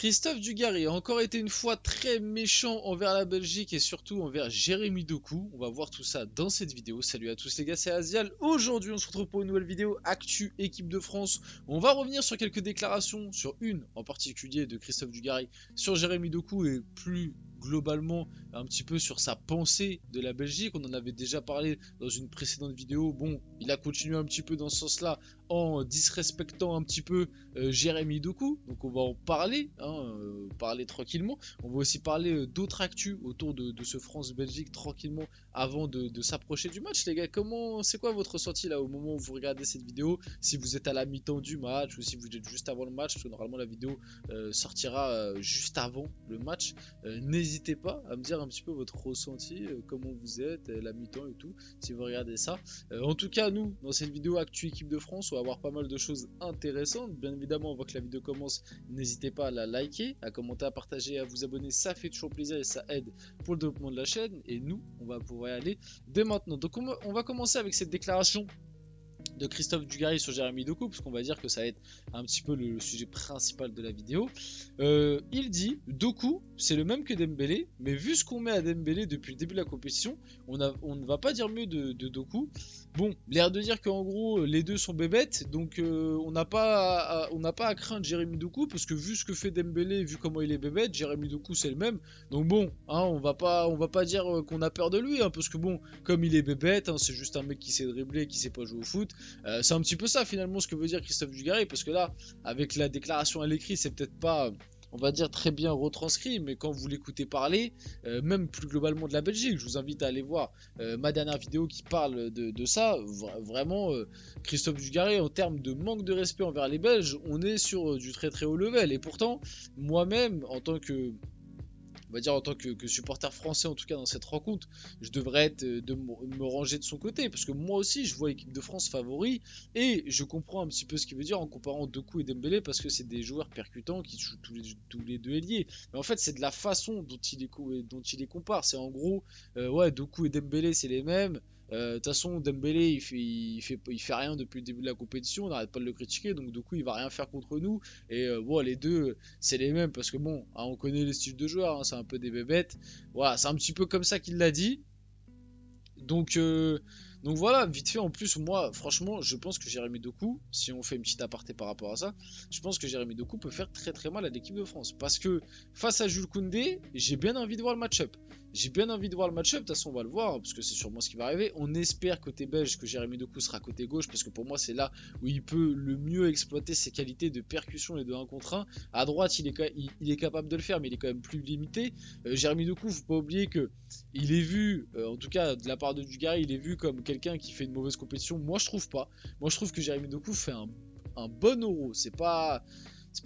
Christophe Dugarry a encore été une fois très méchant envers la Belgique et surtout envers Jérémy Doku. On va voir tout ça dans cette vidéo. Salut à tous les gars, c'est Azial. Aujourd'hui on se retrouve pour une nouvelle vidéo Actu équipe de France. On va revenir sur quelques déclarations, sur une en particulier de Christophe Dugarry sur Jérémy Doku et plus globalement un petit peu sur sa pensée de la Belgique. On en avait déjà parlé dans une précédente vidéo. Bon, il a continué un petit peu dans ce sens-là en disrespectant un petit peu Jérémy Doku. Donc on va en parler, parler tranquillement. On va aussi parler d'autres actus autour de ce France-Belgique tranquillement avant de s'approcher du match. Les gars, c'est quoi votre ressenti là au moment où vous regardez cette vidéo? Si vous êtes à la mi-temps du match ou si vous êtes juste avant le match, parce que normalement la vidéo sortira juste avant le match. N'hésitez pas à me dire un petit peu votre ressenti, comment vous êtes, la mi-temps et tout, si vous regardez ça. En tout cas, nous, dans cette vidéo Actu équipe de France, on va avoir pas mal de choses intéressantes. Bien évidemment, on voit que la vidéo commence, n'hésitez pas à la liker, à commenter, à partager, à vous abonner, ça fait toujours plaisir et ça aide pour le développement de la chaîne. Et nous, on va pouvoir y aller dès maintenant. Donc on va commencer avec cette déclaration de Christophe Dugarry sur Jérémy Doku, parce qu'on va dire que ça va être un petit peu le sujet principal de la vidéo. Il dit Doku c'est le même que Dembélé, mais vu ce qu'on met à Dembélé depuis le début de la compétition, on ne va pas dire mieux de Doku. Bon, l'air de dire qu'en gros les deux sont bébêtes, donc on n'a pas à craindre Jérémy Doku, parce que vu ce que fait Dembélé, vu comment il est bébête, Jérémy Doku c'est le même. Donc bon, on va pas dire qu'on a peur de lui, parce que bon, comme il est bébête, c'est juste un mec qui sait dribbler, qui sait pas jouer au foot. C'est un petit peu ça finalement ce que veut dire Christophe Dugarry, parce que là, avec la déclaration à l'écrit, c'est peut-être pas, on va dire, très bien retranscrit, mais quand vous l'écoutez parler, même plus globalement de la Belgique, je vous invite à aller voir ma dernière vidéo qui parle de ça. Vraiment, Christophe Dugarry, en termes de manque de respect envers les Belges, on est sur du très très haut level. Et pourtant, moi-même, en tant que supporter français, en tout cas dans cette rencontre, je devrais être de me ranger de son côté, parce que moi aussi je vois l'équipe de France favori et je comprends un petit peu ce qu'il veut dire en comparant Doku et Dembélé, parce que c'est des joueurs percutants qui jouent tous les deux ailiers. Mais en fait, c'est de la façon dont il les compare. C'est en gros, ouais, Doku et Dembélé c'est les mêmes. De toute façon, Dembélé il fait rien depuis le début de la compétition, on n'arrête pas de le critiquer, donc Doku il va rien faire contre nous. Et bon, les deux c'est les mêmes, parce que bon, on connaît les styles de joueurs, c'est un peu des bébêtes. Voilà, c'est un petit peu comme ça qu'il l'a dit. Donc, voilà, vite fait, en plus, moi, franchement, je pense que Jérémy Doku, si on fait une petite aparté par rapport à ça, je pense que Jérémy Doku peut faire très très mal à l'équipe de France. Parce que face à Jules Koundé, j'ai bien envie de voir le match-up. J'ai bien envie de voir le match-up, de toute façon on va le voir, parce que c'est sûrement ce qui va arriver. On espère côté belge que Jérémy Doku sera côté gauche, parce que pour moi c'est là où il peut le mieux exploiter ses qualités de percussion et de 1 contre 1. À droite il est capable de le faire, mais il est quand même plus limité. Jérémy Doku, faut pas oublier que il est vu, en tout cas de la part de Dugarry, il est vu comme quelqu'un qui fait une mauvaise compétition. Moi je trouve pas. Moi je trouve que Jérémy Doku fait un bon euro. C'est pas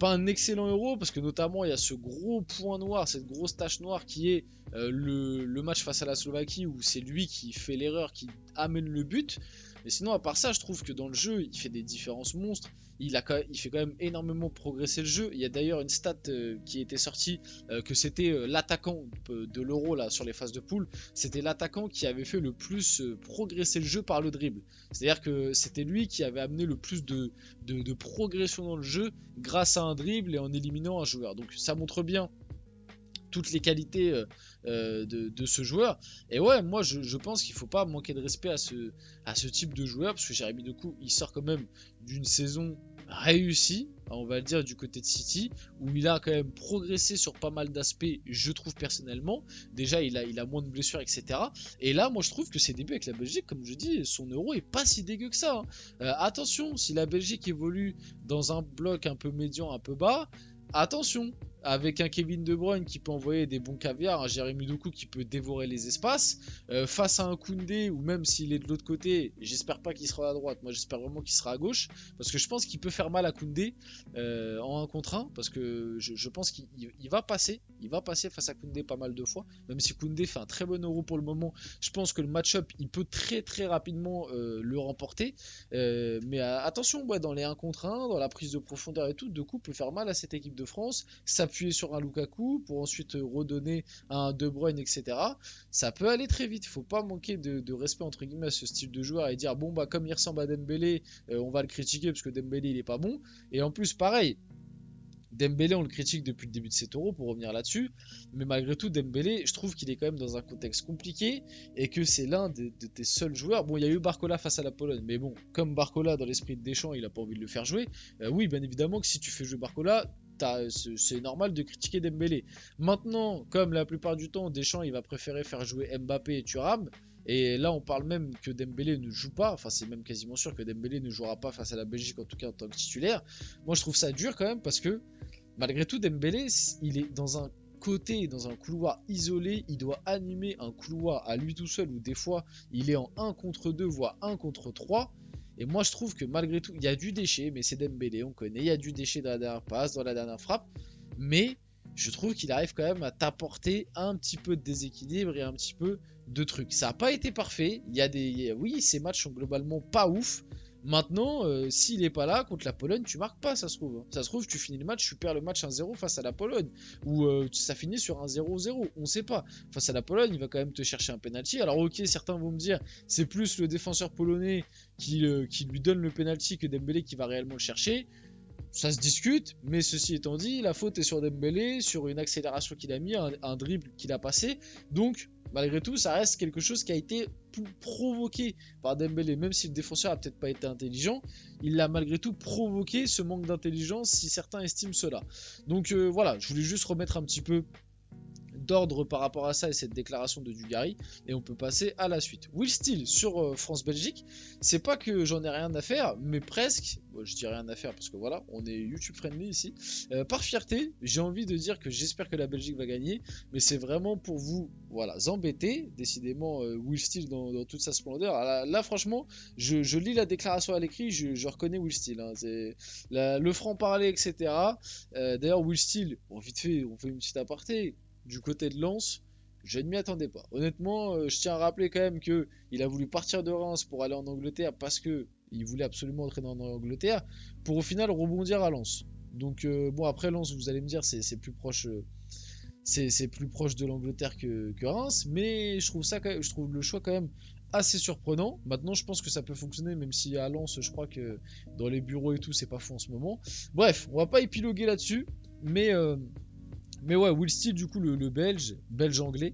un excellent euro, parce que notamment il y a ce gros point noir, cette grosse tache noire qui est le match face à la Slovaquie, où c'est lui qui fait l'erreur, qui amène le but. Mais sinon, à part ça, je trouve que dans le jeu, il fait des différences monstres. Il fait quand même énormément progresser le jeu. Il y a d'ailleurs une stat qui était sortie, que c'était l'attaquant de l'Euro là sur les phases de poule. C'était l'attaquant qui avait fait le plus progresser le jeu par le dribble. C'est-à-dire que c'était lui qui avait amené le plus de progression dans le jeu grâce à un dribble et en éliminant un joueur. Donc ça montre bien toutes les qualités de ce joueur. Et ouais, moi je pense qu'il faut pas manquer de respect à ce type de joueur, parce que Jérémy Doku il sort quand même d'une saison réussie, on va le dire, du côté de City, où il a quand même progressé sur pas mal d'aspects, je trouve personnellement. Déjà il a moins de blessures, etc. Et là moi je trouve que ses débuts avec la Belgique, comme je dis, son euro est pas si dégueu que ça, attention, si la Belgique évolue dans un bloc un peu médian, un peu bas, attention, avec un Kevin De Bruyne qui peut envoyer des bons caviars, un Jérémy Doku qui peut dévorer les espaces, face à un Koundé, ou même s'il est de l'autre côté, j'espère pas qu'il sera à droite, moi j'espère vraiment qu'il sera à gauche, parce que je pense qu'il peut faire mal à Koundé en 1 contre 1, parce que je pense qu'il va passer face à Koundé pas mal de fois, même si Koundé fait un très bon euro pour le moment. Je pense que le match-up il peut très très rapidement le remporter, mais attention, ouais, dans les 1 contre 1, dans la prise de profondeur et tout, Doku peut faire mal à cette équipe de France, s'appuyer sur un Lukaku pour ensuite redonner à un De Bruyne, etc. Ça peut aller très vite. Il faut pas manquer de respect entre guillemets à ce style de joueur et dire bon bah comme il ressemble à Dembélé, on va le critiquer parce que Dembélé il est pas bon. Et en plus pareil, Dembélé, on le critique depuis le début de cet Euro pour revenir là-dessus, mais malgré tout, Dembélé, je trouve qu'il est quand même dans un contexte compliqué et que c'est l'un de tes seuls joueurs. Bon, il y a eu Barcola face à la Pologne, mais bon, comme Barcola dans l'esprit de Deschamps, il a pas envie de le faire jouer. Oui, bien évidemment que si tu fais jouer Barcola, c'est normal de critiquer Dembélé. Maintenant, comme la plupart du temps, Deschamps il va préférer faire jouer Mbappé et Thuram. Et là, on parle même que Dembélé ne joue pas. Enfin, c'est même quasiment sûr que Dembélé ne jouera pas face à la Belgique, en tout cas en tant que titulaire. Moi, je trouve ça dur quand même parce que malgré tout, Dembélé, il est dans un côté, dans un couloir isolé. Il doit animer un couloir à lui tout seul ou des fois, il est en 1 contre 2, voire 1 contre 3. Et moi, je trouve que malgré tout, il y a du déchet, mais c'est Dembélé, on connaît. Il y a du déchet dans la dernière passe, dans la dernière frappe. Mais je trouve qu'il arrive quand même à t'apporter un petit peu de déséquilibre et un petit peu de trucs. Ça n'a pas été parfait. Oui, ces matchs sont globalement pas ouf. Maintenant, s'il est pas là contre la Pologne, tu marques pas, ça se trouve. Ça se trouve, tu finis le match, tu perds le match 1-0 face à la Pologne. Ou ça finit sur un 0-0, on sait pas. Face à la Pologne, il va quand même te chercher un penalty. Alors ok, certains vont me dire, c'est plus le défenseur polonais qui lui donne le penalty que Dembélé qui va réellement le chercher. Ça se discute, mais ceci étant dit, la faute est sur Dembélé, sur une accélération qu'il a mis, un dribble qu'il a passé. Donc, malgré tout, ça reste quelque chose qui a été provoqué par Dembélé. Même si le défenseur a peut-être pas été intelligent, il l'a malgré tout provoqué, ce manque d'intelligence, si certains estiment cela. Donc voilà, je voulais juste remettre un petit peu d'ordre par rapport à ça et cette déclaration de Dugarry, et on peut passer à la suite. Will Steele sur France-Belgique, c'est pas que j'en ai rien à faire, mais presque. Bon, je dis rien à faire parce que voilà, on est YouTube friendly ici. Par fierté, j'ai envie de dire que j'espère que la Belgique va gagner, mais c'est vraiment pour vous, voilà, embêter. Décidément, Will Steele dans toute sa splendeur. Alors là, franchement, je lis la déclaration à l'écrit, je reconnais Will Steele. Hein, c'est le franc-parler, etc. D'ailleurs, Will Steele, bon, vite fait, on fait une petite aparté. Du côté de Lens, je ne m'y attendais pas. Honnêtement, je tiens à rappeler quand même que il a voulu partir de Reims pour aller en Angleterre parce que il voulait absolument entraîner en Angleterre pour au final rebondir à Lens. Donc bon, après Lens, vous allez me dire c'est plus proche c'est plus proche de l'Angleterre que Reims, mais je trouve le choix quand même assez surprenant. Maintenant, je pense que ça peut fonctionner, même si à Lens, je crois que dans les bureaux et tout, c'est pas fou en ce moment. Bref, on va pas épiloguer là-dessus, mais ouais, Will Steele, du coup, le belge-anglais,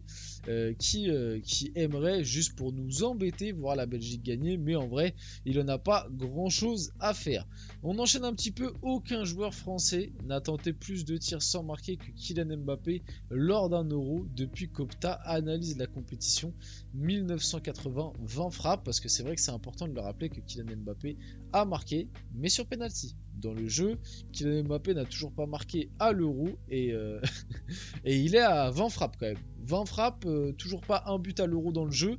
qui aimerait, juste pour nous embêter, voir la Belgique gagner, mais en vrai, il en a pas grand-chose à faire. On enchaîne un petit peu, aucun joueur français n'a tenté plus de tirs sans marquer que Kylian Mbappé lors d'un Euro depuis qu'Opta analyse la compétition 1980, 20 frappes, parce que c'est vrai que c'est important de le rappeler que Kylian Mbappé a marqué, mais sur penalty. Dans le jeu, Kylian Mbappé n'a toujours pas marqué à l'Euro et il est à 20 frappes quand même. 20 frappes, toujours pas un but à l'Euro dans le jeu.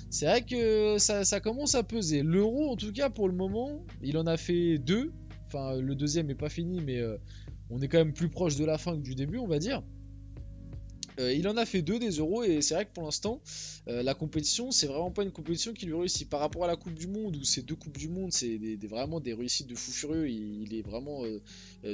C'est vrai que ça commence à peser. L'Euro, en tout cas, pour le moment, il en a fait 2. Enfin, le deuxième n'est pas fini, mais on est quand même plus proche de la fin que du début, on va dire. Il en a fait 2 des euros et c'est vrai que pour l'instant la compétition c'est vraiment pas une compétition qui lui réussit par rapport à la Coupe du Monde où ces 2 Coupes du Monde c'est vraiment des réussites de fou furieux. Il est vraiment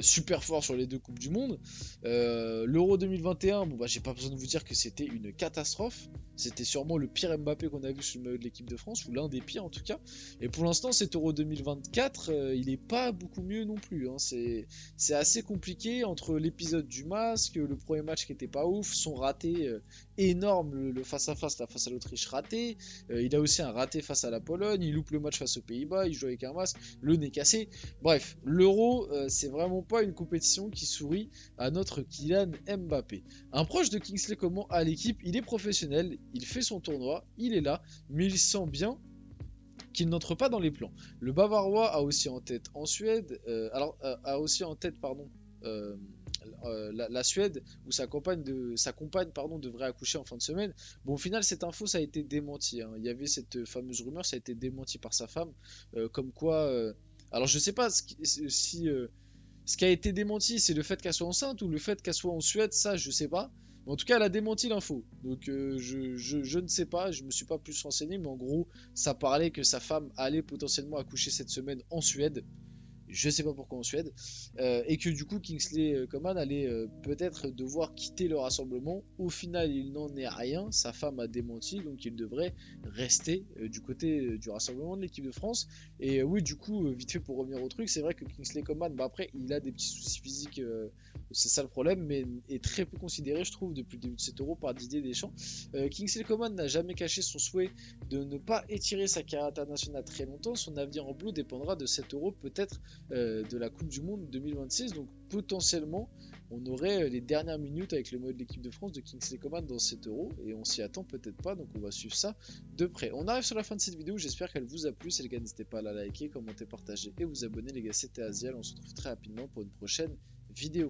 super fort sur les 2 Coupes du Monde. L'Euro 2021, bon bah j'ai pas besoin de vous dire que c'était une catastrophe. C'était sûrement le pire Mbappé qu'on a vu sur le maillot de l'équipe de France, ou l'un des pires en tout cas. Et pour l'instant cet Euro 2024 il est pas beaucoup mieux non plus hein. C'est assez compliqué entre l'épisode du masque, le premier match qui était pas ouf, son raté énorme, le face-à-face, la face à l'Autriche raté. Il a aussi un raté face à la Pologne, il loupe le match face aux Pays-Bas, il joue avec un masque, le nez cassé. Bref, l'Euro, c'est vraiment pas une compétition qui sourit à notre Kylian Mbappé. Un proche de Kingsley Coman à l'équipe, il est professionnel, il fait son tournoi, il est là, mais il sent bien qu'il n'entre pas dans les plans. Le Bavarois a aussi en tête en Suède, a aussi en tête, pardon, la Suède où sa compagne devrait accoucher en fin de semaine. Bon, au final cette info ça a été démenti hein. Il y avait cette fameuse rumeur, ça a été démenti par sa femme comme quoi alors je sais pas ce qui a été démenti c'est le fait qu'elle soit enceinte ou le fait qu'elle soit en Suède, ça je sais pas, mais en tout cas elle a démenti l'info donc je ne sais pas, je me suis pas plus renseigné, mais en gros ça parlait que sa femme allait potentiellement accoucher cette semaine en Suède. je sais pas pourquoi en Suède, et que du coup Kingsley Coman allait peut-être devoir quitter le rassemblement. Au final, il n'en est rien, sa femme a démenti, donc il devrait rester du côté du rassemblement de l'équipe de France. Et oui, du coup, vite fait pour revenir au truc, c'est vrai que Kingsley Coman, bah après, il a des petits soucis physiques, c'est ça le problème, mais est très peu considéré, je trouve, depuis le début de cet Euro par Didier Deschamps. Kingsley Coman n'a jamais caché son souhait de ne pas étirer sa carrière internationale très longtemps. Son avenir en bleu dépendra de cet Euro, peut-être de la Coupe du Monde 2026. Donc potentiellement, on aurait les dernières minutes avec le mode de l'équipe de France de Kingsley Coman dans cet Euro, et on s'y attend peut-être pas, donc on va suivre ça de près. On arrive sur la fin de cette vidéo, j'espère qu'elle vous a plu. Si les gars, n'hésitez pas à la liker, commenter, partager et vous abonner. Les gars, c'était Aziel, on se retrouve très rapidement pour une prochaine vidéo.